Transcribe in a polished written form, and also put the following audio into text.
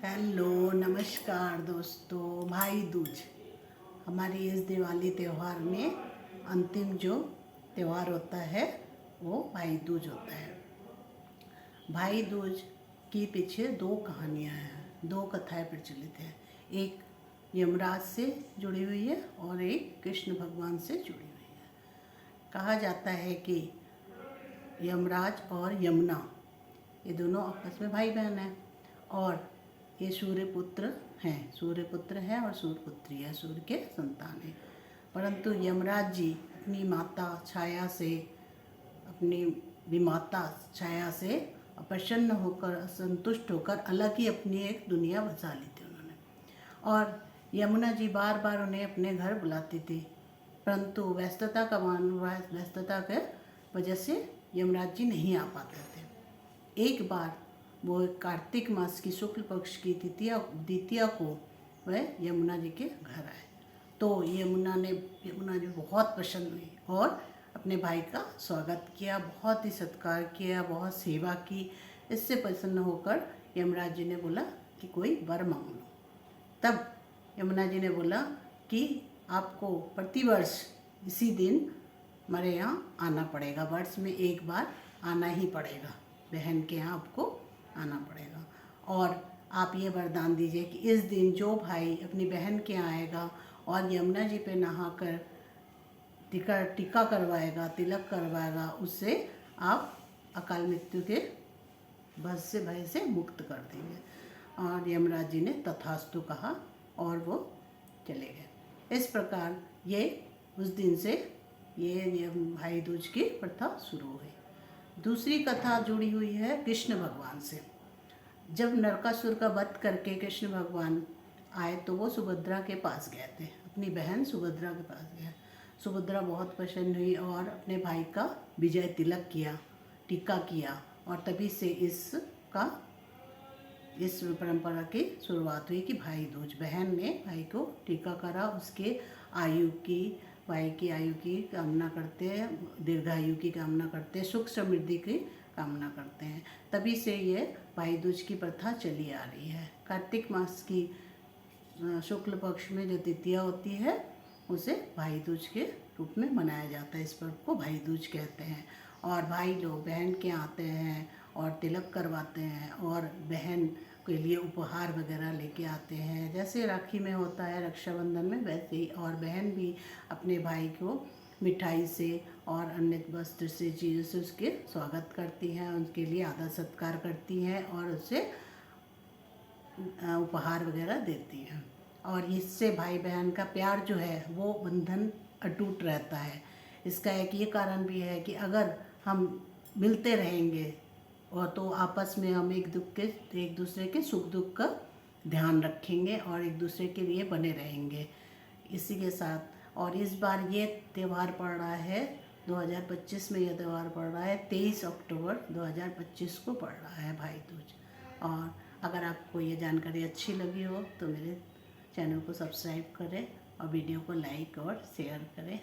Hello नमस्कार दोस्तों। भाई दूज हमारी इस दिवाली त्यौहार में अंतिम जो त्यौहार होता है वो भाई दूज होता है। भाई दूज के पीछे दो कहानियाँ हैं, दो कथाएं प्रचलित हैं। एक यमराज से जुड़ी हुई है और एक कृष्ण भगवान से जुड़ी हुई है। कहा जाता है कि यमराज और यमुना ये दोनों आपस में भाई बहन हैं और ये सूर्यपुत्र हैं और सूर्यपुत्री है, सूर्य के संतान हैं। परंतु यमराज जी अपनी माता छाया से, अपनी विमाता छाया से प्रसन्न होकर, असंतुष्ट होकर अलग ही अपनी एक दुनिया बसा ली थी उन्होंने। और यमुना जी बार बार उन्हें अपने घर बुलाती थी, परंतु व्यस्तता के वजह से यमराज जी नहीं आ पाते थे। एक बार वो कार्तिक मास की शुक्ल पक्ष की द्वितीया को वह यमुना जी के घर आए, तो यमुना जी बहुत प्रसन्न हुई और अपने भाई का स्वागत किया, बहुत ही सत्कार किया, बहुत सेवा की। इससे प्रसन्न होकर यमराज जी ने बोला कि कोई वर मांग लो। तब यमुना जी ने बोला कि आपको प्रतिवर्ष इसी दिन हमारे यहाँ आना पड़ेगा, वर्ष में एक बार आना ही पड़ेगा, बहन के यहाँ आपको आना पड़ेगा। और आप ये वरदान दीजिए कि इस दिन जो भाई अपनी बहन के यहाँ आएगा और यमुना जी पे नहाकर टीका करवाएगा, तिलक करवाएगा, उससे आप अकाल मृत्यु के भय से मुक्त कर देंगे। और यमराज जी ने तथास्तु कहा और वो चले गए। इस प्रकार ये उस दिन से ये भाई दूज की प्रथा शुरू हुई। दूसरी कथा जुड़ी हुई है कृष्ण भगवान से। जब नरकासुर का वध करके कृष्ण भगवान आए तो वो सुभद्रा के पास गए थे, अपनी बहन सुभद्रा के पास गए। सुभद्रा बहुत प्रसन्न हुई और अपने भाई का विजय तिलक किया, टीका किया, और तभी से इस परंपरा की शुरुआत हुई कि भाई दूज, बहन ने भाई को टीका करा, उसके भाई की आयु की कामना करते हैं, दीर्घायु की कामना करते हैं, सुख समृद्धि की कामना करते हैं। तभी से ये भाई दूज की प्रथा चली आ रही है। कार्तिक मास की शुक्ल पक्ष में जो द्वितीया होती है उसे भाई दूज के रूप में मनाया जाता है। इस पर्व को भाई दूज कहते हैं। और भाई लोग बहन के आते हैं और तिलक करवाते हैं और बहन के लिए उपहार वगैरह लेके आते हैं, जैसे राखी में होता है, रक्षाबंधन में, वैसे ही। और बहन भी अपने भाई को मिठाई से और अन्य वस्त्र से, चीज़ों से उसके स्वागत करती हैं, उनके लिए आदर सत्कार करती हैं और उसे उपहार वगैरह देती हैं। और इससे भाई बहन का प्यार जो है वो बंधन अटूट रहता है। इसका एक ये कारण भी है कि अगर हम मिलते रहेंगे और तो आपस में हम एक दूसरे के सुख दुख का ध्यान रखेंगे और एक दूसरे के लिए बने रहेंगे। इसी के साथ, और इस बार ये त्यौहार पड़ रहा है 2025 में, यह त्यौहार पड़ रहा है 23 अक्टूबर 2025 को पड़ रहा है भाई दूज। और अगर आपको ये जानकारी अच्छी लगी हो तो मेरे चैनल को सब्सक्राइब करें और वीडियो को लाइक और शेयर करें।